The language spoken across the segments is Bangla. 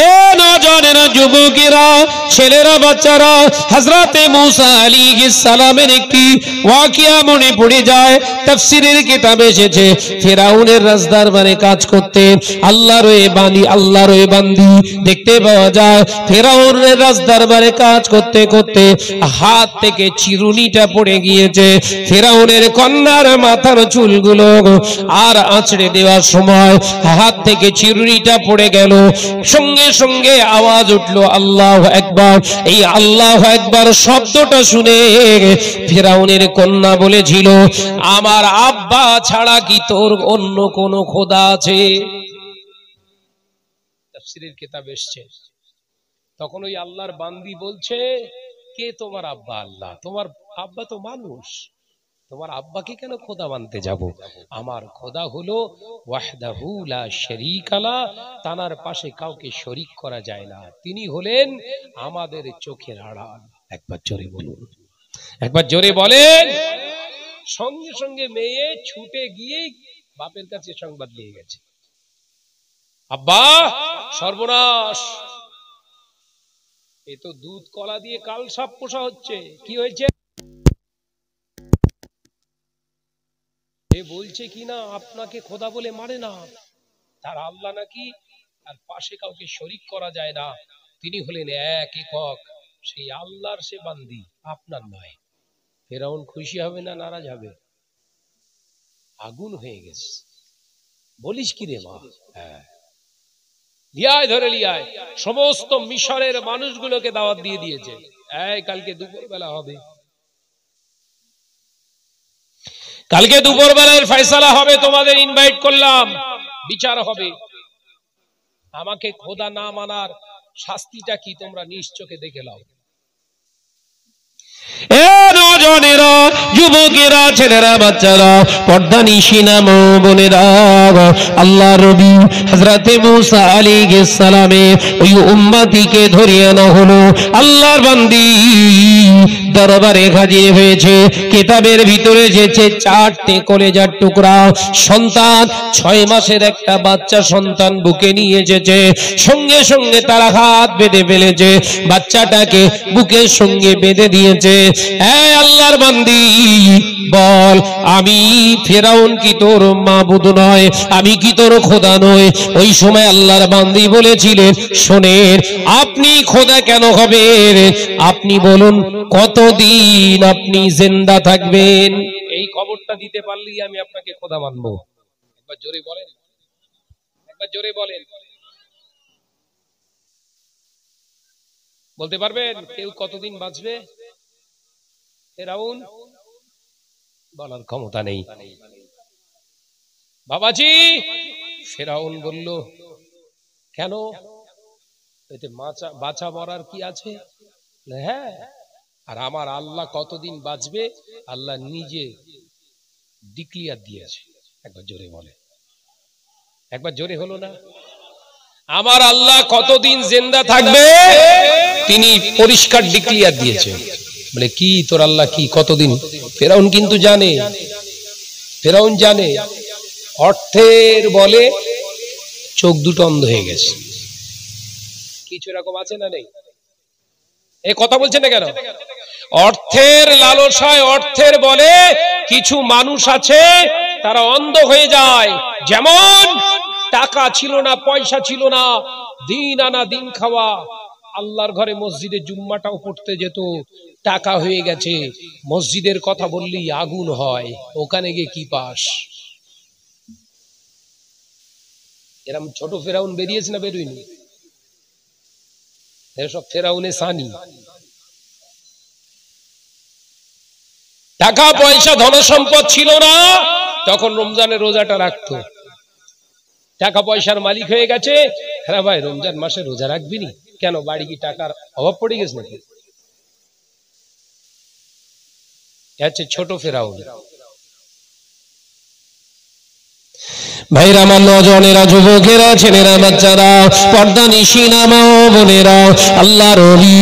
এ নওজওয়ানেরা, যুবকেরা, ছেলেরা, বাচ্চারা, হযরতে মুসা আলাইহিস সালামের একটি ওয়াকিয়া মনে পড়ে যায়। তাফসীরের কিতাবে এসেছে ফিরাউনের রাজদরবারে কাজ করতে আল্লাহর ওই বান্দি দেখতে পাওয়া যায়। ফিরাউনের রাজদরবারে কাজ করতে করতে হাত থেকে চিরুনিটা পড়ে গিয়েছে। ফিরাউনের কন্যার মাথার চুলগুলো আর আঁচড়ে দেওয়ার সময় হাত থেকে চিরুনিটা পড়ে গেল। সঙ্গে সঙ্গে আওয়াজ উঠলো আল্লাহু আকবার। এই আল্লাহু আকবার শব্দটা শুনে ফিরাউনের কন্যা বলেছিল, আমার আব্বা ছাড়া কি তোর অন্য কোন খোদা আছে? তাফসীরের কিতাবে এসেছে তখন ওই আল্লাহর বান্দি বলছে, কে তোমার আব্বা? আল্লাহ। তোমার আব্বা তো মানুষ, তোমার আব্বাকে কেন খোদা মানতে যাব? আমার খোদা হলো ওয়াহদাহু লা শারীকা লা, তার পাশে কাউকে শরীক করা যায় না। তিনি হলেন আমাদের চোখের আড়াল। একবার জোরে বলুন, একবার জোরে বলেন। সঙ্গে সঙ্গে মেয়ে ছুটে গিয়ে বাপের কাছে সংবাদ নিয়ে গেছে, আব্বা সর্বনাশ, এ তো দুধ কলা দিয়ে কাল সাপ পোষা হচ্ছে। কি হয়েছে? এ বলছে কিনা আপনাকে খোদা বলে মানে না, তার আল্লাহ নাকি তার পাশে কাউকে শরীক করা যায় না, তিনি হলেন এক একক, সেই আল্লাহর সে বান্দি, আপনার নয়। ফেরাউন খুশি হবে না নারাজ হবে? আগুন হয়ে গেছে। বলিস কি রে মা? হ্যাঁ, লিয়ায় ধরে লিয়ায়। সমস্ত মিশরের মানুষগুলোকে দাওয়াত দিয়ে দিয়েছে, এই কালকে দুপুর বেলা হবে, কালকে দুপুর বেলায় ফয়সালা হবে, তোমাদের ইনভাইট করলাম, বিচার হবে। আমাকে খোদা না মানার শাস্তিটা কি তোমরা নিজ চোখে দেখে নাও। এ নওজওয়ানেরা, যুবকেরা, ছেলেরা, বাচ্চারা, পর্দানিশিনা মা বোনেরা, আল্লাহর নবী হযরতে মুসা আলাইহিস সালামের ওই উম্মতিকে ধরিয়ে আনা হলো। আল্লাহর বান্দি দরবারে হাজির হয়েছে। কিতাবের ভিতরে এসেছে 4টে কলেজার টুকরা সন্তান, 6 মাসের একটা বাচ্চা সন্তান বুকে নিয়ে এসেছে। সঙ্গে সঙ্গে তারা হাত বেঁধে ফেলেছে, বাচ্চাটাকে বুকের সঙ্গে বেঁধে দিয়েছে। এই আল্লাহর বান্দি বল, আমি ফেরাউন কি তোর মাবুদ নয়? আমি কি তোর খোদা নয়? ওই সময় আল্লাহর বান্দি বলেছিলেন, শোনেন, আপনি খোদা কেন হবেন? আপনি বলুন কতদিন আপনি জিন্দা থাকবেন? এই খবরটা দিতে পারলেই আমি আপনাকে খোদা মানবো। একবার জোরে বলেন, একবার জোরে বলেন। বলতে পারবেন কেউ কতদিন বাঁচবে? ফেরাউন বলার ক্ষমতা নেই। বাবাজি, ফেরাউন বলল, কেন? এতে বাঁচা মরার কি আছে? হ্যাঁ, আর আমার আল্লাহ কতদিন বাঁচবে আল্লাহ নিজে ডিক্লিয়ার দিয়েছে। একবার জোরে বলে, একবার জোরে হলো না? আমার আল্লাহ কতদিন জিন্দা থাকবে তিনি পরিষ্কার ডিক্লিয়ার দিয়েছে। বলে কি তোর আল্লাহ কি কতদিন? ফেরাউন কিন্তু জানে, ফেরাউন জানে অর্থের বলে চোখ দুটো অন্ধ হয়ে গেছে। কিছু এরকম আছে না নেই? এই কথা বলছেন না কেন? অর্থের লালসায়, অর্থের বলে কিছু মানুষ আছে তারা অন্ধ হয়ে যায়। যেমন টাকা ছিল না, পয়সা ছিল না, দিন আনা দিন খাওয়া, আল্লাহর ঘরে মসজিদে জুম্মাটাও পড়তে যেত, টাকা হয়ে গেছে, মসজিদের কথা বললেই আগুন হয়, ওখানে গিয়ে কি পাস? এরকম ছোট ফেরাউন বেরিয়েছে না বেরোয়নি? এরা সব ফেরাউনে সানি। টাকা পয়সা ধন সম্পদ ছিল না, তখন রমজানের রোজাটা রাখতো। টাকা পয়সার মালিক হয়ে গেছে, হ্যাঁ ভাই রমজান মাসে রোজা রাখবি নি কেন? বাড়ি কি টাকার অভাব পড়ে গেছে নাকি? হচ্ছে ছোট ফেরাউন। ভাইরা আমার, নজনেরা, যুবকেরা, ছেলেরা, বাচ্চারা, পর্দা নিশিনা মা ও বোনেরা, আল্লাহর ওলি,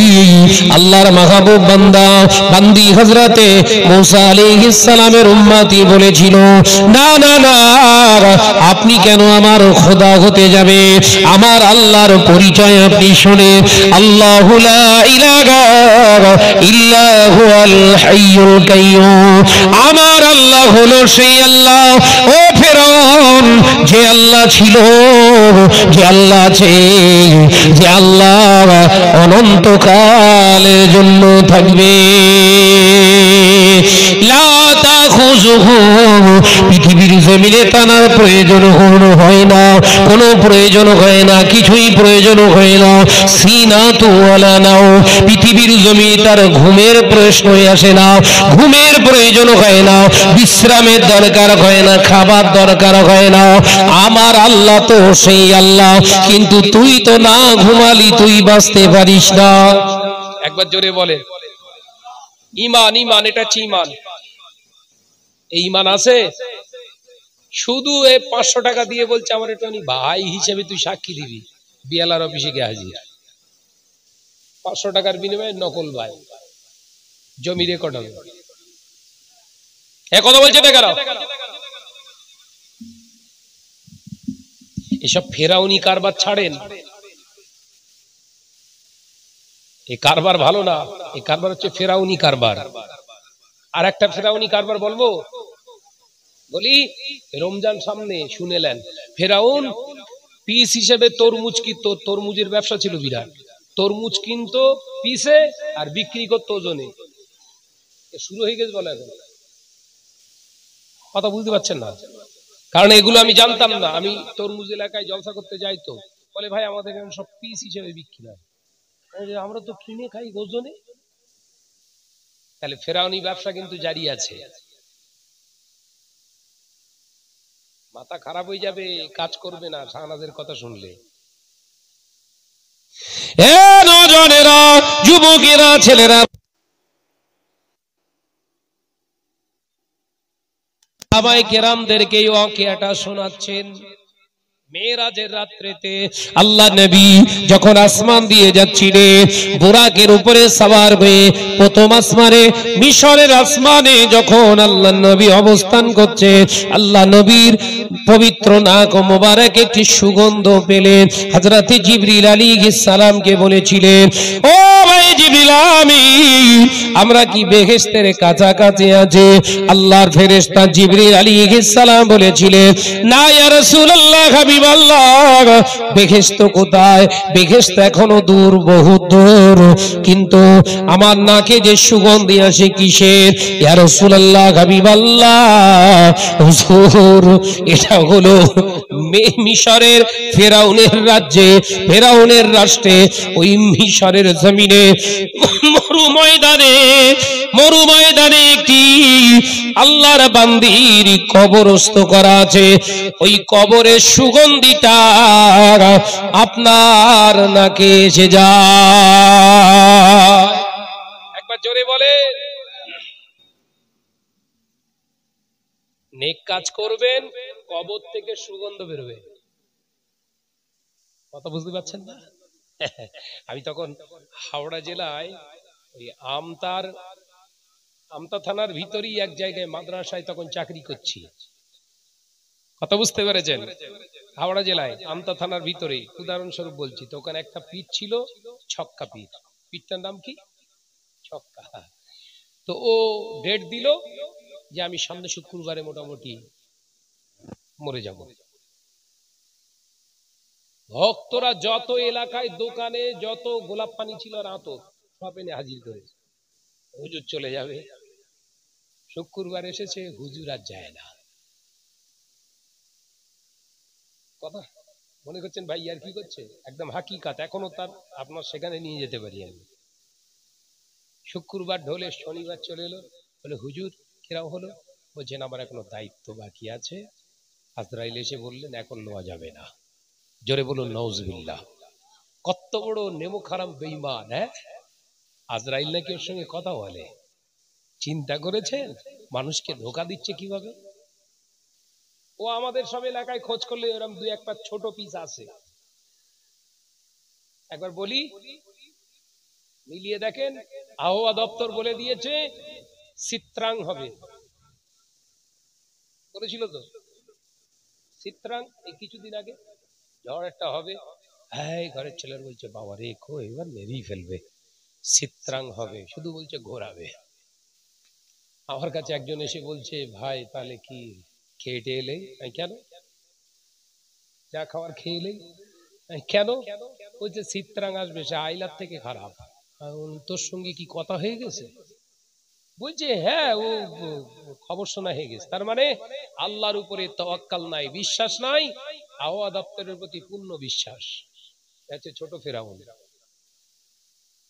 আল্লাহর মাহবুব বান্দা বান্দি হযরতে মূসা আলাইহিস সালামের উম্মতি বলেছিল, না না না, আপনি কেন আমার খোদা হতে যাবে? আমার আল্লাহর পরিচয় আপনি শুনে, আল্লাহু লা ইলাহা ইল্লা হুয়াল হাইয়ুল কাইয়্যুম, আমার আল্লাহ হলো সেই আল্লাহ ও ফেরাউন, যে আল্লাহ ছিল, যে আল্লাহ আছে, যে আল্লাহ অনন্তকালের জন্য থাকবে। লা তাখুযুহু, পৃথিবীর জমিনে টানার প্রয়োজন হয় না, কোনো প্রয়োজন হয় না, কিছুই প্রয়োজন হয় না। সিনাতু ওয়ালা নাও, পৃথিবীর জমি তার ঘুমের প্রশ্নই আসে না, ঘুমের প্রয়োজন হয় না, বিশ্রামের দরকার হয় না, খাবার দরকার হয় না। আমার আল্লাহ তো সেই আল্লাহ, কিন্তু তুই তো না ঘুমালি তুই বাঁচতে পারিস না। একবার জোরে বলে ঈমান, ঈমান, এটা হচ্ছে ঈমান। এই ঈমান আছে? শুধু এই 500 টাকা দিয়ে বলছে আমার একটু ভাই হিসেবে তুই সাক্ষী দিবি, বিএলআর অফিসে গিয়ে হাজির। 500 টাকার বিনিময়ে নকল ভাই, জমি রেকর্ড হবে। কথা বলছে না কেন? এসব ফেরাউনি কারবার ছাড়েন, এই কারবার ভালো না, এই কারবার হচ্ছে ফেরাউনি কারবার। আর একটা ফেরাউনি কারবার বলবো, বলি রমজান সামনে, শুনেলেন ফেরাউন পিস হিসেবে তরমুজ কিনতো, তরমুজের ব্যবসা ছিল বিরাট, তরমুজ কিনতো পিসে আর বিক্রি করতো ওজনে। শুরু হয়ে গেছে বলে, এখন কথা বুঝতে পারছেন না, কারণ এগুলো আমি জানতাম না। আমি তরমুজ এলাকায় জলসা করতে যাই, তো বলে ভাই আমাদের এখানে সব পিস হিসেবে বিক্রি হয়, আমরা তো কিনে খাই ওজনে। তাহলে ফেরাউনি ব্যবসা কিন্তু জারি আছে। মাথা খারাপ হয়ে যাবে, কাজ করবে না শাহনাজের কথা শুনলে। এ নজনেরা, যুবকেরা, ছেলেরা, সাহাবায়ে কেরামদেরকে এই ওয়াকিয়াটা শোনাচ্ছেন। মেরাজের রাত্রিতে আল্লাহ নবী যখন আসমান দিয়ে যাচ্ছিলেন, বুরাকের উপরে সওয়ার হয়ে প্রথম আসমানে, মিশরের আসমানে যখন আল্লাহ নবী অবস্থান করছে, আল্লাহ নবীর পবিত্র নাক মোবারক একটি সুগন্ধ পেলেন। হযরতে জিবরিল আলাইহিস সালামকে বলেছিলেন, ও ভাই জিবরিল আমিন, আমরা কি বেহেশতের কাছাকাছি আছি? আল্লাহর ফেরেশতা জিবরিল আলাইহিস সালাম বলেছিলেন, না ইয়া রাসূলুল্লাহ, হাবিবাল্লাহ, বেহেশত কোথায়? বেহেশত এখনো দূর, বহু দূর, কিন্তু আমার নাকে যে সুগন্ধি আসে কিসের? ইয়া রাসূলুল্লাহ, হাবিবাল্লাহ, হুজুর, এটা হলো মিশরের ফেরাউনের রাজ্যে, ফেরাউনের রাষ্ট্রে, ওই মিশরের জমিনে মরু ময়দানে একটি আল্লাহর বান্দির কবরস্থ করা আছে। ওই কবরের সুগন্ধিটা আপনার নাকে এসে যায়। একবার জোরে বলেন। নেক কাজ করবেন, কবর থেকে সুগন্ধ বেরোবে। কথা বুঝতে পারছেন না? আমি তখন হাওড়া জেলায় ওই আমতা থানার ভিতরেই এক জায়গায় মাদ্রাসায় তখন চাকরি করছি। কথা বুঝতে পেরেছেন? হাওড়া জেলায় আমতা থানার ভিতরে, উদাহরণস্বরূপ বলছি, তো ওখানে একটা পীর ছিল, ছক্কা পীর। পীরটার নাম কি? ছক্কা। তো ও ডেট দিল যে আমি সামনে শুক্রবারে মোটামুটি মরে যাব। ভক্তরা যত এলাকায় দোকানে যত গোলাপ পানি ছিল আর আতর সব এনে হাজির করে, হুজুর চলে যাবে। শুক্রবার এসেছে, হুজুর আর যায় না। কথা মনে করছেন ভাই আর কি করছে? একদম হাকিকাত, এখনো তার আপনার সেখানে নিয়ে যেতে পারি আমি। শুক্রবার ঢোলে শনিবার চলে এলো, বলে হুজুর কিরাম হলো? বলছেন আমার এখনো দায়িত্ব বাকি আছে। আজরাইল এসে বললেন এখন নেওয়া যাবে না। জোরে বলুন নাউজুবিল্লাহ। কত বড় নেমুখ হারাম বেঈমান! হ্যাঁ, আজরাইল নাকি ওর সঙ্গে কথা বলে। চিন্তা করেছেন মানুষকে ধোঁকা দিচ্ছে কিভাবে? ও আমাদের সব এলাকায় খোঁজ করলে এরকম দুই একটা ছোট পিস আছে, একবার বলি মিলিয়ে দেখেন। আবহাওয়া দপ্তর বলে দিয়েছে চিত্রাং হবে, বলেছিল তো চিত্রাং এই কিছুদিন আগে ঝড় একটা হবে। হ্যাঁ, ঘরের ছেলের বলছে বাবা রে খো এবার মেরেই ফেলবে, চিত্রাং হবে, শুধু বলছে ঘোরাবে। আমার কাছে একজন এসে বলছে ভাই তাহলে কি খেয়ে এলেই? কেন? যা খাওয়ার খেয়ে এলেই? কেন? বলছে চিত্রাং আসবে, সে আইলার থেকে খারাপ। তোর সঙ্গে কি কথা হয়ে গেছে? বলছে হ্যাঁ, ও খবর শোনা হয়ে গেছে। তার মানে আল্লাহর উপরে তাওয়াক্কাল নাই, বিশ্বাস নাই, আবহাওয়া দপ্তরের প্রতি পূর্ণ বিশ্বাস। ছোট ফেরাউন,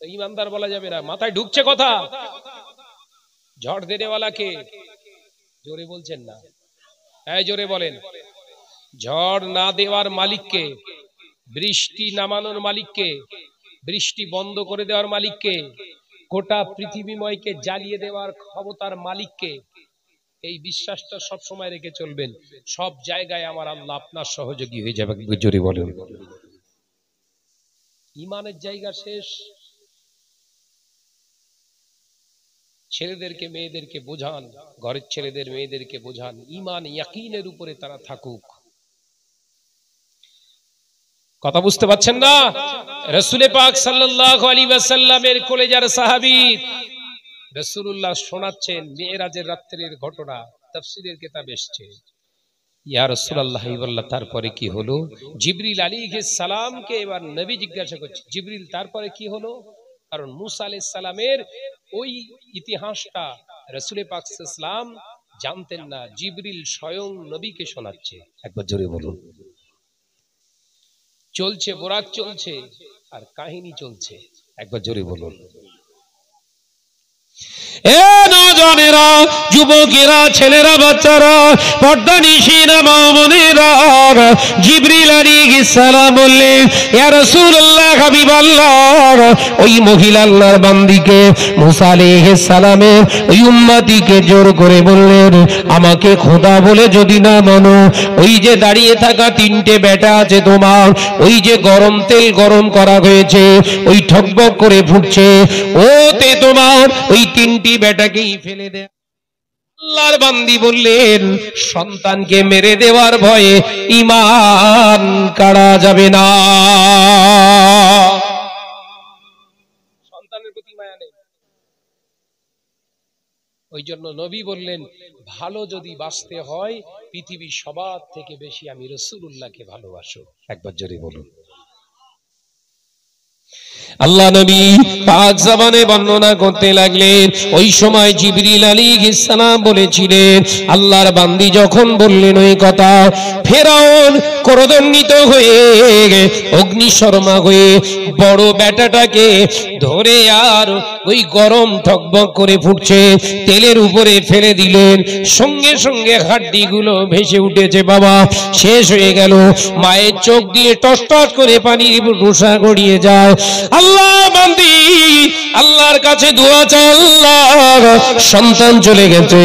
ইমানদার বলা যাবে না। মাথায় ঢুকছে কথা? ঝড় দেনেওয়ালাকে জোরে বলছেন না, এই জোরে বলেন। ঝড় না দেওয়ার মালিককে, বৃষ্টি নামানোর মালিককে, বৃষ্টি বন্ধ করে দেওয়ার মালিককে, গোটা পৃথিবীময়কে জ্বালিয়ে দেওয়ার ক্ষমতার মালিককে। এই বিশ্বাসটা সব সময় রেখে চলবেন। সব জায়গায় আমার আল্লাহ আপনার সহযোগী হয়ে যাবে। জোরে বলেন। ইমানের জায়গা শেষ। ছেলেদেরকে মেয়েদেরকে বোঝান, ঘরের ছেলেদের মেয়েদেরকে বোঝান ইমান ইয়াকিনের উপরে তারা থাকুক। কথা বুঝতে পারছেন না? রাসূল পাক সাল্লাল্লাহু আলাইহি ওয়াসাল্লামের কলেজার সাহাবী রাসূলুল্লাহ শোনাচ্ছেন মেরাজের রাত্রির ঘটনা, তাফসীরের কিতাব এসেছে। ইয়া রাসূলুল্লাহ বললেন তারপরে কি হলো? জিবরিল আলাইহিস সালামকে এবার নবী জিজ্ঞাসা করছে, জিবরিল তারপরে কি হলো? কারণ মুসা আলাইহিস সালামের ওই ইতিহাসটা রাসূল পাক সাল্লাল্লাহু আলাইহি ওয়াসাল্লাম জানতেন না, জিবরিল স্বয়ং নবীকে শোনাচ্ছে। একবার জোরে বলুন। চলছে বোরাক চলছে আর কাহিনী চলছে। একবার জোরে বলুন। এ নওজওয়ানেরা, যুবকেরা, ছেলেরা, বাচ্চারা, পর্দানিশীরা, মা বোনেরা, জিবরিল আলাইহিস সালাম বললেন ইয়া রাসূলুল্লাহ, হাবিবাল্লাহ, ওই মহিলা আল্লাহর বান্দিকে মুসা আলাইহিস সালামের ওই উম্মতিকে জোর করে বললেন আমাকে খোদা বলে যদি না মানো, ওই যে দাঁড়িয়ে থাকা তিনটে বেটা আছে তোমার, ওই যে গরম তেল গরম করা হয়েছে, ওই ঠকবক করে ফুটছে, ওতে তোমার ওই তিনটি বেটাকেই ফেলে দে। আল্লাহর বান্দি বললেন সন্তানকে মেরে দেওয়ার ভয়ে ঈমান কাড়া যাবে না। সন্তানের প্রতি মায়া নেই। ওই জন্য নবী বললেন ভালো যদি বাঁচতে হয় পৃথিবীর সবার থেকে বেশি আমি রাসূলুল্লাহকে ভালোবাসো। একবার জোরে বলুন। আল্লাহ নবী পাক জবানে বর্ণনা করতে লাগলেন ওই সময় জিবরিল আলাইহিস সালাম বলেছিলেন আল্লাহর বান্দি যখন বললেন ওই কথা, ফেরাউন ক্রোধান্বিত হয়ে অগ্নিশর্মা হয়ে বড় বেটাটাকে ধরে আর ওই গরম ঠকবক করে ফুটছে তেলের উপরে ফেলে দিলেন। সঙ্গে সঙ্গে হাড্ডিগুলো ভেসে উঠেছে বাবা, শেষ হয়ে গেল। মায়ের চোখ দিয়ে টস টস করে পানির রোষা গড়িয়ে যায়। আল্লাহ বান্দি আল্লাহর কাছে দোয়া চায়, আল্লাহ সন্তান চলে গেছে,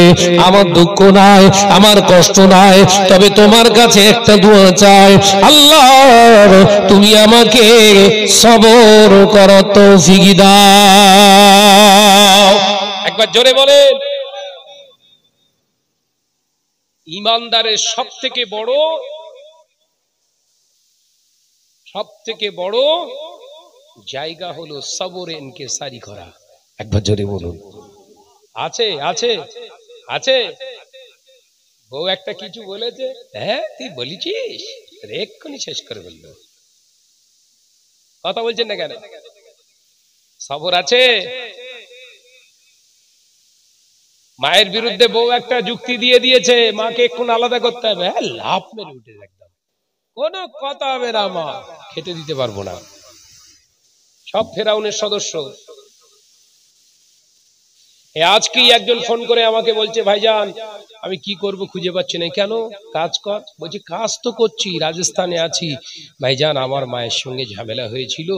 আমার দুঃখ নাই, আমার কষ্ট নাই, তবে তোমার কাছে একটা দোয়া চাই, আল্লাহ তুমি আমাকে সবর করার তৌফিক দাও। একবার জোরে বলেন। ঈমানদারের সবথেকে বড় জায়গা হলো সবরে ইনকিসারি করা। একবার জোরে বলুন। আছে আছে আছে। বউ একটা কিছু বলেছে, হ্যাঁ তুই বলেছিস, এক্ষুনি শেষ করে বলল। কথা বলছেন না কেন? সবর আছে। মায়ের বিরুদ্ধে বউ একটা যুক্তি দিয়ে দিয়েছে, মাকে এক্ষুনি আলাদা করতে হবে, হ্যাঁ লাভ মেরে উঠে একদম কোনো কথা হবে না, মা খেতে দিতে পারবো না। সব ফেরাউনের সদস্য। আজকে একজন ফোন করে আমাকে বলছে ভাইজান আমি কি করব খুঁজে পাচ্ছি না। কেন? কাজ কর। বলছি কাজ তো করছি, রাজস্থানে আছি। ভাইজান আমার মায়ের সঙ্গে ঝামেলা হয়েছিল,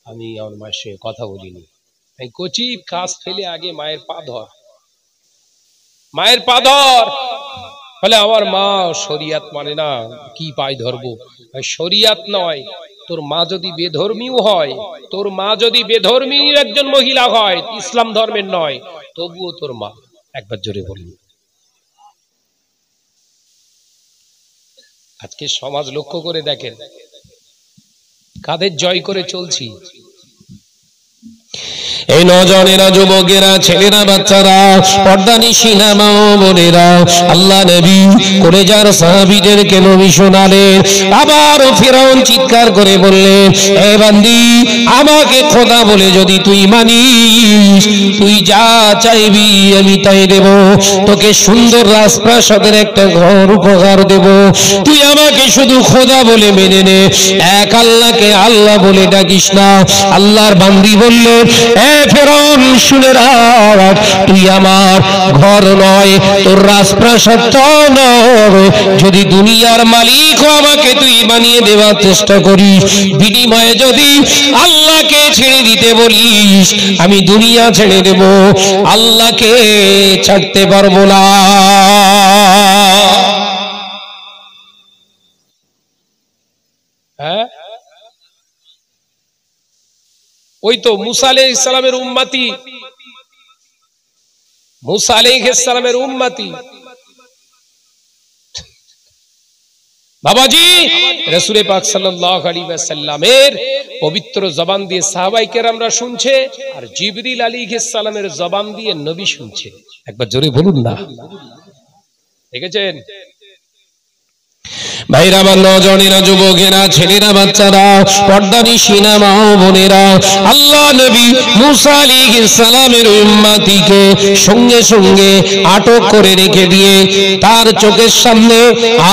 আমি আমার মায়ের সঙ্গে কথা বলিনি। আমি কচি কাজ ফেলে আগে মায়ের পা ধর, মায়ের পা ধর। বলে আমার মা শরিয়াত মানে না, কি পায় ধরবো? শরিয়াত নয়, তোর মা যদি বেধর্মীও হয়, তোর মা যদি বেধর্মী একজন মহিলা হয়, ইসলাম ধর্মের নয়, তবুও তোর মা। একবার জোরে বলুন। আজকে সমাজ লক্ষ্য করে দেখেন কাদের জয় করে চলছি। এই নজনেরা, যুবকেরা, ছেলেরা, বাচ্চারা, পর্দানিশিনা মা ও বোনেরা, আল্লাহ নবী কলেজার সাহাবীদেরকে নবী শোনালেন। আবার ফিরআউন চিৎকার করে বললেন, হে বান্দি, আমাকে খোদা বলে যদি তুই মানিস, তুই যা চাইবি আমি তাই দেব। তোকে সুন্দর রাজপ্রাসাদের একটা ঘর উপহার দেব। তুই আমাকে শুধু খোদা বলে মেনে নে, এক আল্লাহকে আল্লাহ বলে ডাকিস না। আল্লাহর বান্দি বললেন, ফিরআউন শুনে রাখ, তুই আমার ঘর নয়, তোর রাজপ্রাসাদটা নয়, যদি দুনিয়ার মালিক আমাকে তুই বানিয়ে দেওয়ার চেষ্টা করিস, বিনিময়ে যদি আল্লাহকে ছেড়ে দিতে বলিস, আমি দুনিয়া ছেড়ে দেব, আল্লাহকে ছাড়তে পারবো না। হ্যাঁ, ওই তো মুসা আলাইহিস সালামের উম্মতি, মুসা আলাইহিস সালামের উম্মতি বাবাজি রাসূল পাক সাল্লাল্লাহু আলাইহি ওয়াসাল্লামের পবিত্র জবান দিয়ে সাহাবায়ে কেরামরা শুনছে, আর জিবরিল আলাইহিস সালামের জবান দিয়ে নবী শুনছে। একবার জোরে বলুন না। দেখেছেন ভাইরা আমার, নজনেরা, যুবকেরা, ছেলেরা, বাচ্চারা, পর্দানিশিনা মা ও বোনেরা, আল্লাহ নবী মুসা আলাইহিস সালামের উম্মতিকে সঙ্গে সঙ্গে আটক করে রেখে দিয়ে তার চোখের সামনে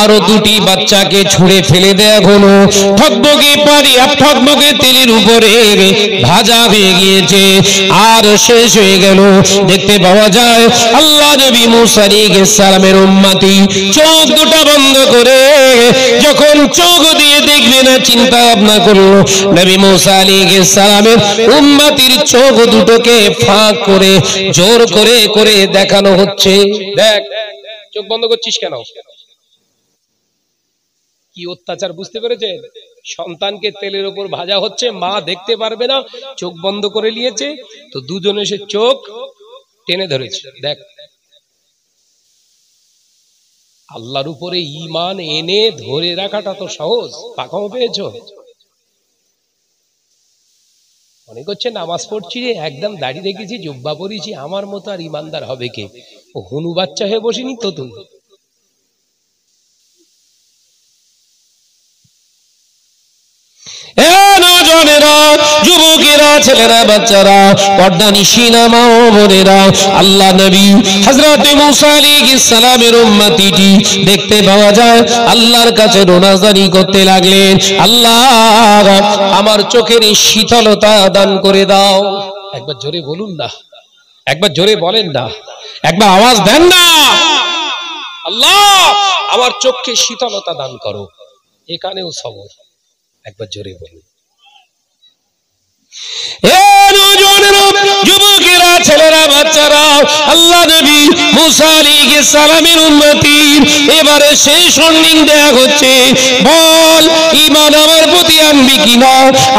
আরো দুটি বাচ্চাকে ছুঁড়ে ফেলে দেয়া হলো। ঠকবকে পারি আর ঠকবকে তেলের উপরে ভাজা হয়ে গিয়েছে আর শেষ হয়ে গেল। দেখতে পাওয়া যায় আল্লাহ নবী মুসা আলাইহিস সালামের উম্মতি চোখ দুটো বন্ধ করে যখন চোখ দিয়ে দেখবে না চিন্তা ভাবনা করলো, নবী মুসা আলাইহিস সালামের উম্মতির চোখ দুটোকে ফাঁক করে জোর করে করে দেখানো হচ্ছে। দেখ, চোখ বন্ধ করছিস কেন? কি অত্যাচার বুঝতে পেরেছেন? সন্তানকে তেলের উপর ভাজা হচ্ছে, মা দেখতে পারবে না, চোখ বন্ধ করে নিয়েছে, তো দুজনে এসে চোখ টেনে ধরেছে। দেখ, আল্লাহর উপরে ঈমান এনে ধরে রাখাটা তো সহজ, পাকাও পেয়েছ। অনেক হচ্ছে নামাজ পড়ছি রে, একদম দাড়ি রেখেছি, জুব্বা পরেছি, আমার মতো আর ইমানদার হবে কে? ও হুনু বাচ্চা হয়ে বসিনি তো তুই। যুবকেরা, ছেলেরা, বাচ্চারা, পর্দানিশিনা মা ও বোনেরা, আল্লাহ নবী হযরত মুসা আলাইহিস সালামের উম্মতিটি দেখতে পাওয়া যায় আল্লাহর কাছে রোনাজানি করতে লাগলেন, আল্লাহ আমার চোখের শীতলতা দান করে দাও। একবার জোরে বলুন না, একবার জোরে বলেন না, একবার আওয়াজ দেন না। আল্লাহ আমার চোখকে শীতলতা দান করো। এখানেও সবর। একবার জোরে বলুন। যুবকেরা, ছেলেরা, বাচ্চারা, আল্লাহ নবী মুসা আলাইহিস সালামের উম্মতি এবারে সেই সন্নিং দেয়া হচ্ছে, বল ঈমান আমার প্রতি আনবি কিনা?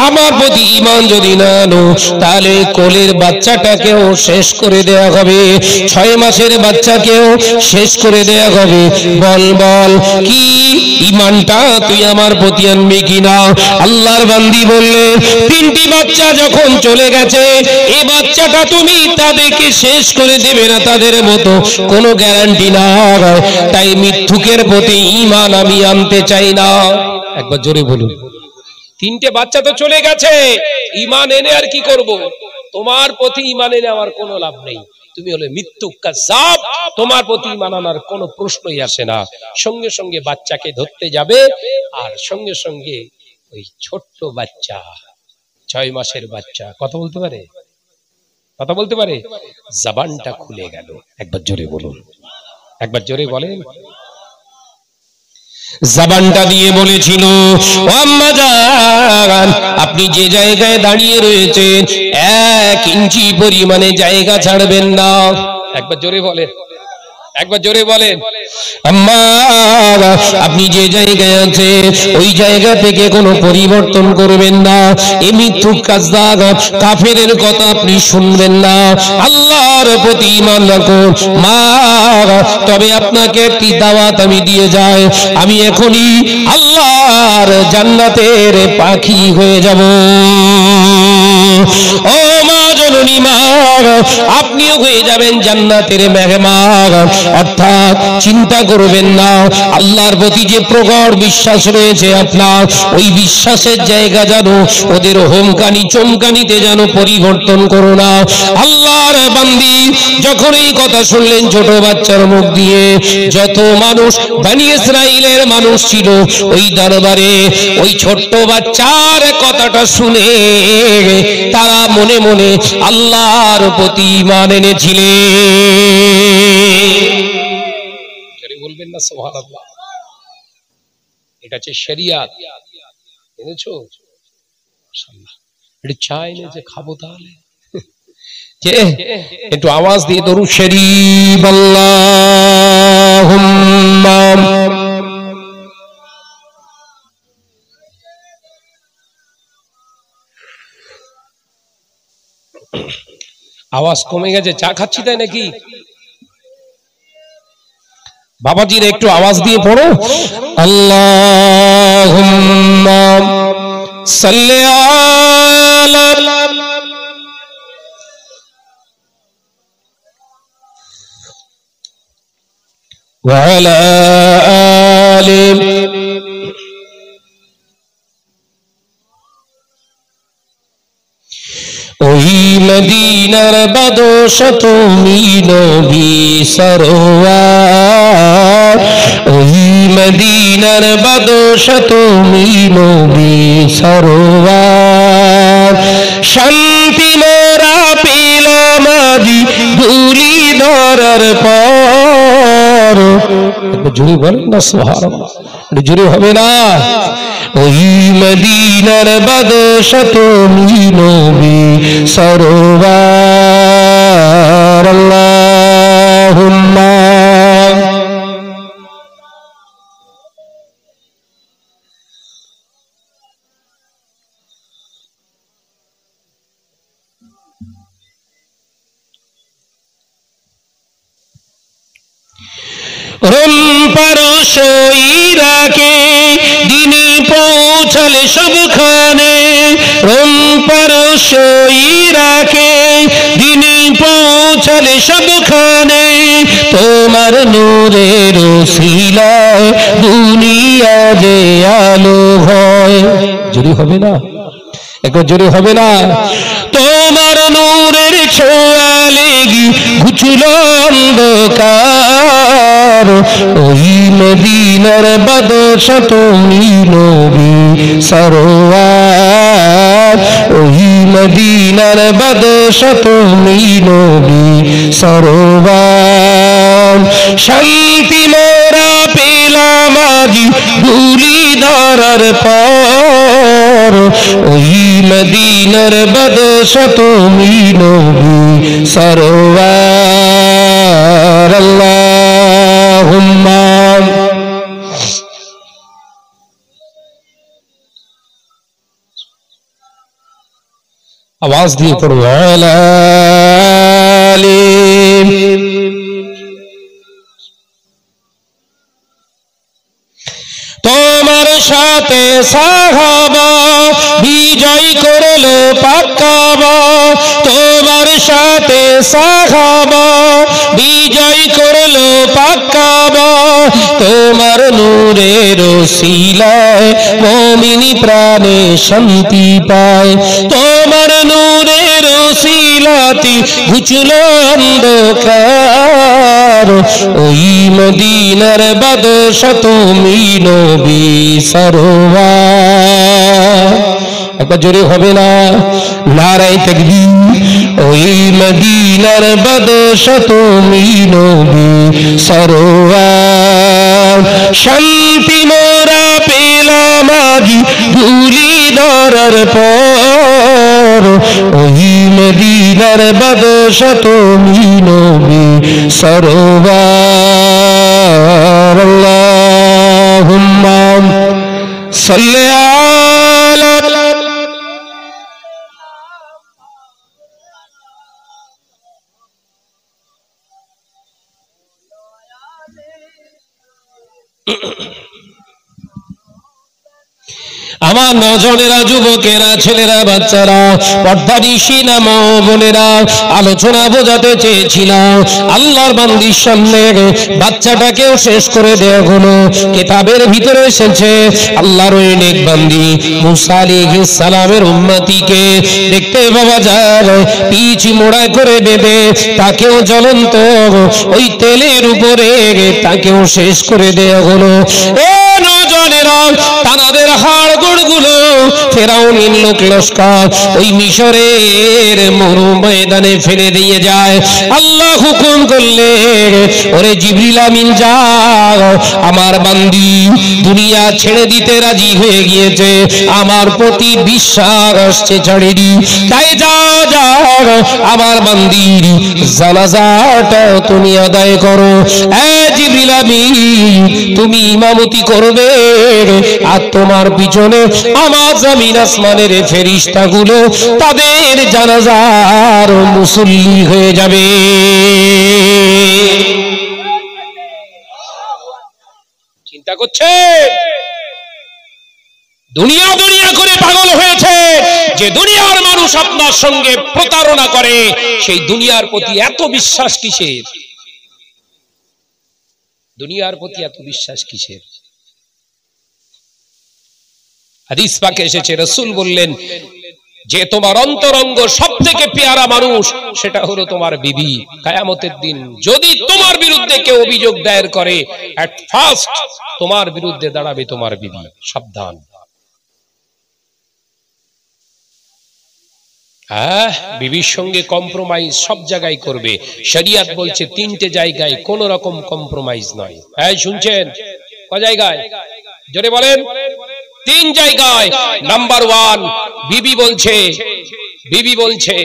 আমার প্রতি ঈমান যদি না আনো তাহলে কোলের বাচ্চাটাকেও শেষ করে দেয়া হবে, 6 মাসের বাচ্চাকেও শেষ করে দেয়া হবে। বল বল কি ঈমানটা তুই আমার প্রতি আনবি কিনা? আল্লাহর বান্দি বললেন, 3টি বাচ্চা যখন চলে গেছে, এই বাচ্চাটা তুমি তাদেরকে শেষ করে দেবে না, তাদের মতো কোনো গ্যারান্টি না, তাই মৃত্যুকের প্রতি ঈমান আমি আনতে চাই না। একবার জোরে বলুন। 3টে বাচ্চা তো চলে গেছে, ঈমান এনে আর কি করব? তোমার প্রতি ঈমান এনে আমার কোনো লাভ নেই, তুমি হলে মৃত্যু কাযাব, তোমার প্রতি ঈমান আনার কোনো প্রশ্নই আসে না। সঙ্গে সঙ্গে বাচ্চাকে ধরতে যাবে, আর সঙ্গে সঙ্গে ওই ছোট্ট বাচ্চা, 6 মাসের বাচ্চা কথা বলতে পারে, কথা বলতে পারে, জবানটা খুলে গেল। একবার জোরে বলুন, একবার জোরে বলেন। জবানটা দিয়ে বলেছিল, ও আম্মা জান, আপনি যে জায়গায় দাঁড়িয়ে রয়েছেন 1 ইঞ্চি পরিমাণে জায়গা ছাড়বেন না। একবার জোরে বলেন, একবার জোরে বলেন। আম্মা আপনি যে জায়গায় আছে ওই জায়গা থেকে কোনো পরিবর্তন করবেন না। এই মিথ্যুক কাজদাগ কাফেরের কথা আপনি শুনবেন না। আল্লাহর প্রতি ঈমান রাখুন। মা তবে আপনাকে একটি দাওয়াত আমি দিয়ে যাই, আমি এখনই আল্লাহর জান্নাতের পাখি হয়ে যাব। ও মা জননী মা, আপনিও হয়ে যাবেন জান্নাতের মেহমান। অর্থাৎ চিন্তা করবেন না, আল্লাহর প্রতি যে প্রগাঢ় বিশ্বাস রয়েছে আপনার, ওই বিশ্বাসের জায়গা যেন ওদের হোমকানি চমকানিতে যেন পরিবর্তন করো না। আল্লাহর বান্দি যখন এই কথা শুনলেন ছোট বাচ্চার মুখ দিয়ে, যত মানুষ বনি ইসরাইলের মানুষ ছিল ওই দরবারে, ওই ছোট্ট বাচ্চার কথাটা শুনে তারা মনে মনে আল্লাহর প্রতি ঈমান এনেছিলেন। বলবেন না সুবহানাল্লাহ। এটা হচ্ছে শরিয়াত, এনেছো মাশাআল্লাহ। এটা চাই না যে খাবো, তাহলে একটু আওয়াজ দিয়ে দরুদ শরীফ আল্লাহুম্মা। আওয়াজ কমে গেছে, চা খাচ্ছি তাই নাকি? বাবাজির একটু আওয়াজ দিয়ে পড়ো। আল্লাহুম্মা সাল্লি আলা ওয়া আলা আলি ওই মদিনার বাদশা তুমি নবী সরওয়ার, ওই মদিনার বাদশা তুমি নবী সরওয়ার। শান্তি মোরা পেলাম আদি ধুলি ধরার পর। জোরে বলেন না সুবহানাল্লাহ, জোরে হবে না? ওই মদিনার বাদশা তুমি নবী সরওয়ার। আল্লাহুম্মা ইরাকে দিনে পৌঁছালে সবখানে, ইরাকে দিনে পৌঁছালে সবখানে, তোমার নূরের ওসিলায় দুনিয়া যে আলো হয়। জোরে হবে না? একবার জোরে হবে না? তোমার নূরের ছোঁয়া লেগে ঘুচল অন্ধকার, ওই মদিনার বাদশা তুমি নবী সরওয়ার, ওই মদিনার বাদশা তুমি নবী সরওয়ার। শান্তি মোরা পেলাম আজি ধুলি ধরার পর, ওই মদিনার বাদশা তুমি নবী সরওয়ার। আল্লাহুম্মা আওয়াজ দিয়ে পড়ো। আলা আলি তোমার সাথে সাহাবা বিজয় করলো পাক্কাবা, তোমার সাথে সাহাবা বিজয় করলো পাক্কাবা, তোমার নূরের ওসিলায় মুমিন প্রাণে শান্তি পায়, তোমার নূরের ওসিলাতে ঘুচলো অন্ধকার, ওই মদিনার বাদশা তুমি নবী সরওয়ার। একবার জোরে হবে না? নারায়ে তাকবীর। ওই মদিনার বাদশা তুমি নবী সরওয়ার। শান্তি মোরা পেলাম আজি ধুলি ধরার পর, ওই মদিনার বাদশা তুমি নবী সরওয়ার। আল্লাহুম্মা সাল্লি আলা আমার নজনেরা, যুবকেরা, ছেলেরা, বাচ্চারা, পর্দানিশীনা মা বোনেরা, আলোচনা বোঝাতে চেয়েছিলাম আল্লাহর বান্দির সামনে বাচ্চাটাকেও শেষ করে দেয়া হলো। কিতাবের ভিতরে এসেছে আল্লাহর ওই নেক বান্দি মুসা আলাইহিস সালামের উম্মতিকে দেখতে পাওয়া যায় পিচ মোড়া করে বেঁধে তাকেও জ্বলন্ত ওই তেলের উপরে তাকেও শেষ করে দেয়া হলো। এ নজনেরা, তানাদের হাড় গুলো ফেরাউনের লোক লস্কর ওই মিশরের মরু ময়দানে ফেলে দিয়ে যায়। আল্লাহ হুকুম করলে ওরে জিবরিল আমিন যাও, আমার বান্দি দুনিয়া ছেড়ে দিতে রাজি হয়ে গিয়েছে, আমার প্রতি বিশ্বাস আসছে ছাড়েনি, তাই যাও যাও আমার বান্দির জানাজাটা তুমি আদায় করো। এ জিবরিল আমিন তুমি ইমামতি করবে আর তোমার পিছনে আমার জমিন আসমানের ফেরেশতাগুলো তাদের জানাজার মুসল্লি হয়ে যাবে। চিন্তা করছে দুনিয়া দুনিয়া করে পাগল হয়েছে যে দুনিয়ার মানুষ আপনার সঙ্গে প্রতারণা করে, সেই দুনিয়ার প্রতি এত বিশ্বাস কিসের? দুনিয়ার প্রতি এত বিশ্বাস কিসের? হাদিস পাকে এসেছে, রাসূল বললেন যে তোমার অন্তরঙ্গ সবথেকে পেয়ারা মানুষ সেটা হলো তোমার বিবি। কিয়ামতের দিন যদি তোমার বিরুদ্ধে কেউ অভিযোগ দায়ের করে, এট ফার্স্ট তোমার বিরুদ্ধে দাঁড়াবে তোমার বিবি। সাবধান। বিবির সঙ্গে কম্প্রোমাইজ সব জায়গায় করবে। শরিয়ত বলছে তিনটে জায়গায় কোন রকম কম্প্রোমাইজ নয়। শুনছেন? ক জায়গায়? জোরে বলেন। তিন জায়গায়। নাম্বার 1, বিবি বলছে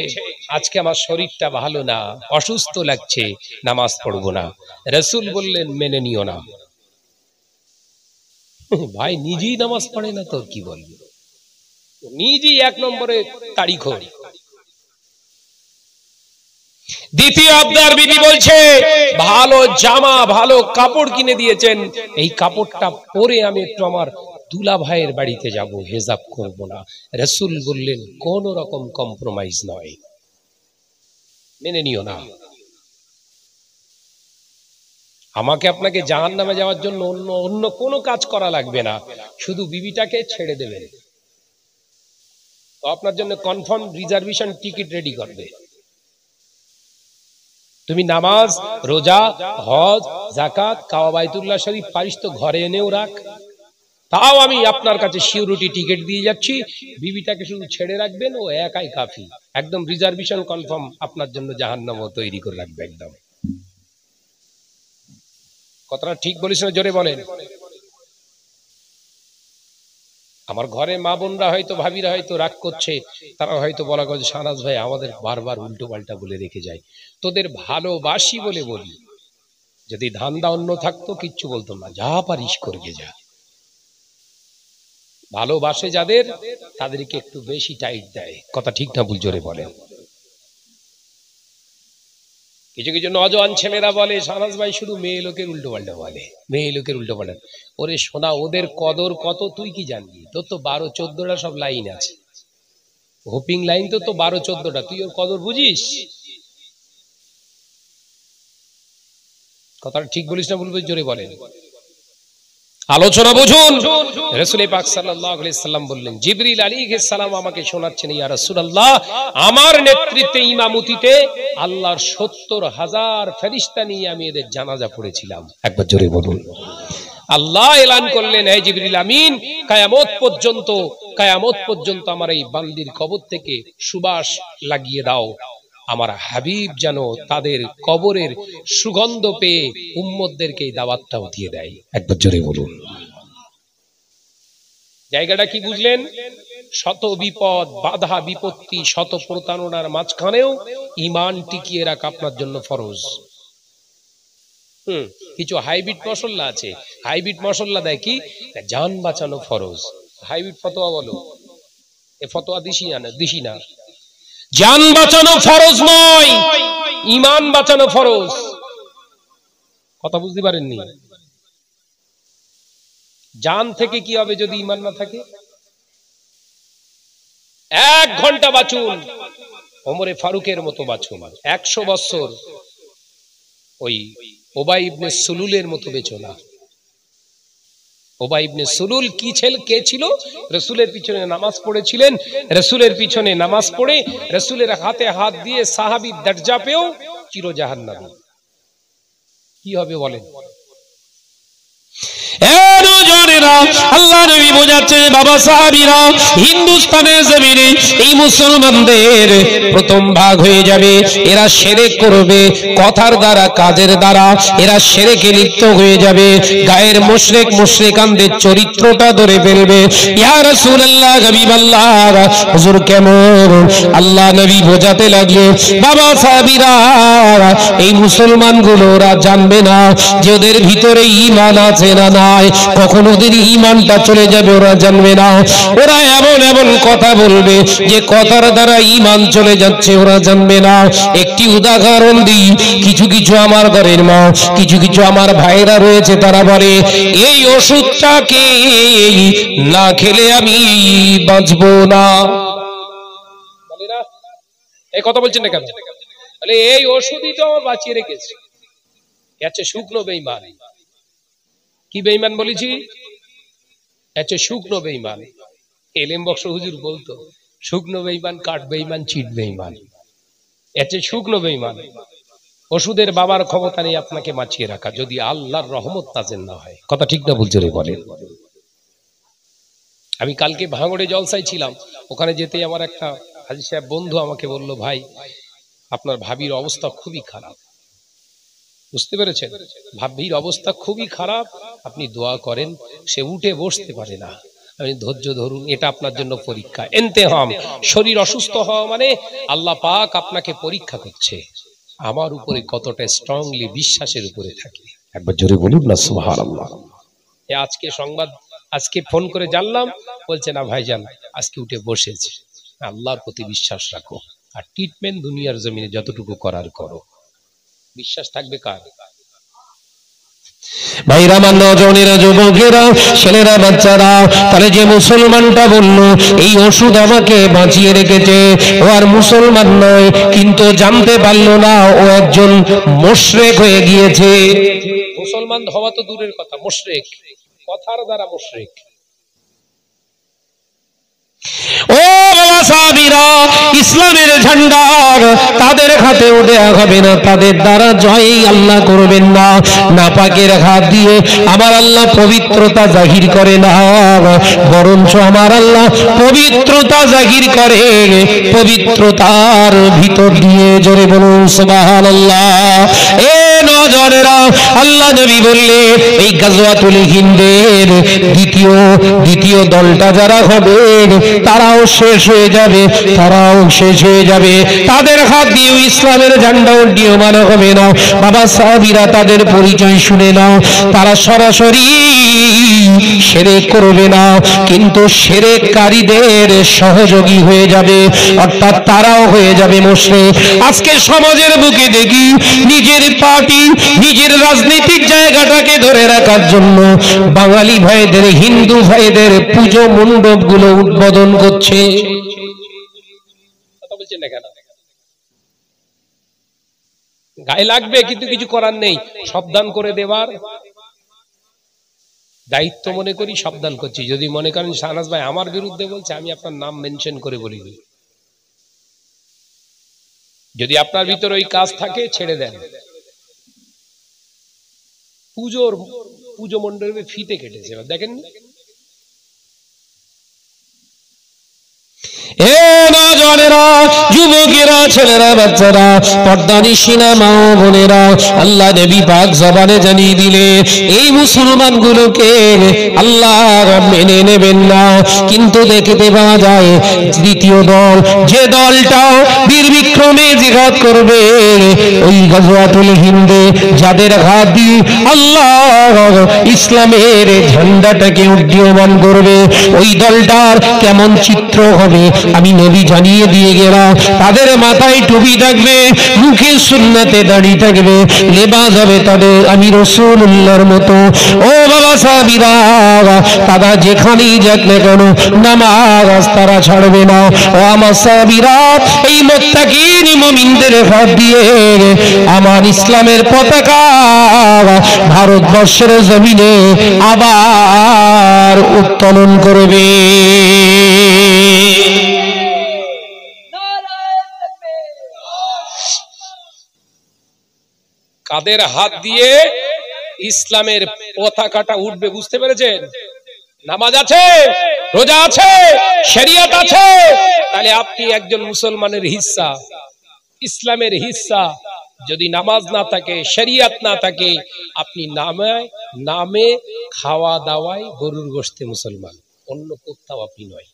আজকে আমার শরীরটা ভালো না, অসুস্থ লাগছে, নামাজ পড়বো না। রাসূল বললেন মেনে নিও না। ভাই নিজেই নামাজ পড়ে না তো কি বলবো, নিজেই 1 নম্বরে তারিখ। দ্বিতীয় আবদার, বিবি বলছে ভালো জামা ভালো কাপড় কিনে দিয়েছেন, এই কাপড়টা পরে আমি একটু আমার দুলা ভাইয়ের বাড়িতে যাব, হেজাব করব না। রাসূল বললেন কোন রকম কম্প্রোমাইজ নয়, মেনে নিও না। আমাকে আপনাকে জাহান্নামে যাওয়ার জন্য অন্য কোনো কাজ করা লাগবে না, শুধু বিবিটাকে ছেড়ে দেবেন, তো আপনার জন্য কনফার্ম রিজার্ভেশন টিকিট রেডি করবে। তুমি নামাজ, রোজা, হজ, যাকাত, কাবা বাইতুল্লাহ শরীফ পারিস তো ঘরে এনেও রাখ, তাও আমি আপনার কাছে সিউরিটি টিকিট দিয়ে যাচ্ছি, বিবিটাকে শুধু ছেড়ে রাখবেন, ও একাই কাফি। একদম রিজার্ভেশন কনফার্ম, আপনার জন্য জাহান্নামও তৈরি করে রাখবে একদম। কথাটা ঠিক বলিস না? জোরে বলেন। আমার ঘরে মা বোনরা হয়তো, ভাবিরা হয়তো রাগ করছে, তারা হয়তো বলা করছে শাহনাজ ভাই আমাদের বারবার উল্টো পাল্টা বলে রেখে যায়, তোদের ভালোবাসি বলে বলি, যদি ধান্দা অন্য থাকতো কিচ্ছু বলতো না, যা পারিস করবে যা। ভালোবাসে যাদের তাদেরকে একটু বেশি টাইট দেয়। কথা ঠিক না ভুল? জোরে বলেন। কিছু কিছু নজওয়ান ছেলেরা বলে শাহনাজ ভাই শুধু মেয়ে লোকের উল্টো পাল্টা বলে, মেয়ে লোকের উল্টো পাল্টা। ওরে সোনা, ওদের কদর কত তুই কি জানবি? তোর তো 12-14টা সব লাইন আছে, হোপিং লাইন তো 12-14টা, তুই ওর কদর বুঝিস? কথাটা ঠিক বলিস না ভুল বলিস? জোরে বলেন। আলোচনা বুঝুন। রাসূল পাক সাল্লাল্লাহু আলাইহি সাল্লাম বললেন, জিবরিল আলাইহিস সালাম আমাকে শোনাচ্ছেন, ইয়া রাসূলুল্লাহ আমার নেতৃত্বে ইমামতিতে আল্লাহর 70,000 ফেরেশতা নিয়ে আমি এদের জানাজা পড়েছিলাম। একবার জোরে বলুন। আল্লাহ এলান করলেন, হে জিবরিল আমিন কিয়ামত পর্যন্ত আমার এই বান্দির কবর থেকে সুবাস লাগিয়ে দাও, আমার হাবিব যেন তাদের কবরের সুগন্ধ পেয়ে উম্মতদেরকে এই দাওয়াতটাও দিয়ে দেয়। একবার জোরে বলুন। জায়গাটা কি বুঝলেন? শত বিপদ, বাধা, বিপত্তি, শত প্রতারণার মাঝখানেও ঈমান টিকিয়ে রাখা আপনার জন্য ফরজ। কিছু হাইব্রিড মশলা আছে, হাইব্রিড মশলা দেয় কি, জান বাঁচানো ফরজ। হাইব্রিড ফতোয়া বলো, এ ফতোয়া দিশি না। জান বাঁচানো ফরজ নয়, ঈমান বাঁচানো ফরজ। কথা বুঝতে পারেননি? জান থেকে কি হবে যদি ঈমান না থাকে? 1 ঘন্টা বাঁচুন, ওমরে ফারুকের মতো বাঁচুন। 100 বছর ওই উবাই ইবনে সুলুলের মতো বেঁচো না। উবাই ইবনে সুলুল কে ছিল? রাসূলের পিছনে নামাজ পড়েছিলেন, রাসূলের পিছনে নামাজ পড়ে রাসূলের হাতে হাত দিয়ে সাহাবীর দরজা পেও চির জাহান্নামী। কি হবে বলেন? আল্লাহ নবী বোঝাচ্ছে, বাবা সাহাবীরা, হিন্দুস্তানের জমিনে এই মুসলমানদের প্রথম ভাগ হয়ে যাবে। এরা শিরক করবে কথার দ্বারা, কাজের দ্বারা এরা শিরকে লিপ্ত হয়ে যাবে। গায়ের মুশরিকানদের চরিত্রটা ধরে ফেলবে। ইয়া রাসূলুল্লাহ, হাবিবাল্লাহ, হুজুর কেমন? আল্লাহ নবী বোঝাতে লাগলেন, বাবা সাহাবীরা, এই মুসলমানগুলো ওরা জানবে না যে ওদের ভিতরে ঈমান আছে না নাই, কখন ওদের ঈমানটা চলে যাবে ওরা জানবে না। ওরা এমন এমন কথা বলবে যে কথার দ্বারা ঈমান চলে যাচ্ছে ওরা জানবে না। একটি উদাহরণ দিই, কিছু কিছু আমার ঘরের মা, কিছু কিছু আমার ভাইরা রয়েছে, তারা বলে এই ওষুধটাকে না খেলে আমি বাঁচবো না। এই কথা বলছেন না কেন? বলে এই ওষুধই তো আমার বাঁচিয়ে রেখেছে। এচ্ছে শুকনো বেঈমান। কি বেঈমান বলেছি? এচ্ছে শুকনো বেঈমান। এলেম বক্স হুজুর বলতো, শুকনো বেঈমান, কাঠ বেঈমান, চিট বেঈমান। এচ্ছে শুকনো বেঈমান। ওষুধের বাবার ক্ষমতা নেই আপনাকে বাঁচিয়ে রাখা, যদি আল্লাহর রহমত নাযিল না হয়। কথা ঠিক না বুঝে বলেন? আমি কালকে ভাঙড়ে জলসায় ছিলাম, ওখানে যেতে আমার একটা হাজী সাহেব বন্ধু আমাকে বলল, ভাই আপনার ভাবির অবস্থা খুবই খারাপ। বুঝতে পেরেছেন? ভাবির অবস্থা খুবই খারাপ, আপনি দোয়া করেন। সে উঠে বসতে পারে না। আমি ধৈর্য ধরুন, এটা আপনার জন্য পরীক্ষা, ইমতিহান। শরীর অসুস্থ হওয়া মানে আল্লাহ পাক আপনাকে পরীক্ষা করছে, আমার উপরে কতটা স্ট্রংলি বিশ্বাসের উপরে থাকে। একবার জোরে বলুন না সুবহানাল্লাহ। আজকে সংবাদ, আজকে ফোন করে জানলাম, বলছে না ভাইজান আজকে উঠে বসেছে। আল্লাহর প্রতি বিশ্বাস রাখো, আর ট্রিটমেন্ট দুনিয়ার জমিনে যতটুকু করার করো। বিশ্বাস থাকবে কার? ভাইরা, আমার নজনেরা, যুবকেরা, ছেলেরা, বাচ্চারা, তাহলে যে মুসলমানটা বলল এই ওষুধ আমাকে বাঁচিয়ে রেখেছে, ও আর মুসলমান নয়, কিন্তু জানতে পারলো না ও একজন মুশরিক হয়ে গিয়েছে। মুসলমান হওয়া তো দূরের কথা, মুশরিক, কথার দ্বারা মুশরিক। ও বাবা সাহাবীরা, ইসলামের ঝান্ডা তাদের হাতেও দেয়া হবে না, তাদের দ্বারা জয় আল্লাহ করবেন না। নাপাকের হাত দিয়ে আমার আল্লাহ পবিত্রতা জাহির করে না, বরঞ্চ আমার আল্লাহ পবিত্রতা জাহির করে পবিত্রতার ভিতর দিয়ে। জোরে বলুন সুবহানাল্লাহ। এ নজরেরা, আল্লাহ নবী বললে এই গাজওয়াতুল হিন্দের দ্বিতীয় দলটা যারা হবে তারাও শেষ হয়ে যাবে, তারাও শেষ হয়ে যাবে। তাদের হাত দিয়ে ইসলামের ঝান্ডা উড্ডীয়মান হবে না। বাবা সাহাবীরা, তাদের পরিচয় শুনে নাও। তারা সরাসরি শিরক করবে না, কিন্তু শিরককারীদের সহযোগী হয়ে যাবে, অর্থাৎ তারাও হয়ে যাবে মুশরিক। আজকে সমাজের বুকে দেখি নিজের পার্টি, নিজের রাজনৈতিক জায়গাটাকে ধরে রাখার জন্য বাঙালি ভাইদের, হিন্দু ভাইদের পুজো মণ্ডপ গুলো উদ্বোধন করছে। কথা বলছেন না কেন? গায়ে লাগবে, কিন্তু কিছু করার নেই। সাবধান করে দেওয়ার দায়িত্ব মনে করি, সাবধান করছি। যদি মনে করেন শাহনাজ ভাই আমার বিরুদ্ধে বলছে, আমি আপনার নাম মেনশন করে বলিনি। যদি আপনার ভিতরে ওই কাজ থাকে ছেড়ে দেন। পুজো মণ্ডপে ফিতে কেটেছে, দেখেন। এ নজরেরা, যুবকেরা, ছেলেরা বাচ্চারা পর্দানিশিনা মা ও বোনেরা আল্লাহ নবী পাক জবানে জানিয়ে দিলে এই মুসলমানগুলোকে আল্লাহ মেনে নেবেন না। কিন্তু দেখতে পাওয়া যায় দ্বিতীয় দল, যে দলটা বীর বিক্রমে জিহাদ করবে, ওই গজওয়াতুল হিন্দে যাদের হাত দিয়ে আল্লাহ ইসলামের ঝান্ডাটাকে উড্ডীয়মান করবে, ওই দলটার কেমন চিত্র হবে আমি নবী জানিয়ে দিয়ে গেলাম। তাদের মাথায় টুপি থাকবে, মুখে সুন্নাতে দাড়ি থাকবে, লেবাস হবে তাদের আমি রাসূলুল্লাহর মতো। ও বাবা সাহাবীরা, তারা যেখানেই যাক না কেন নামাজ তারা ছাড়বে না। ও আমার সাহাবীরা, এই মুত্তাকিন মুমিনদের হাত দিয়ে আমার ইসলামের পতাকা ভারতবর্ষের জমিনে আবার উত্তোলন করবে। কাদের হাত দিয়ে ইসলামের পতাকাটা উঠবে বুঝতে পেরেছেন? নামাজ আছে, রোজা আছে, শরিয়ত আছে, তাহলে আপনি একজন মুসলমানের হিস্সা, ইসলামের হিস্সা। যদি নামাজ না থাকে, শরিয়ত না থাকে, আপনি নামে খাওয়া দাওয়ায় গরুর গোশতে মুসলমান, অন্য কোথাও আপনি নয়।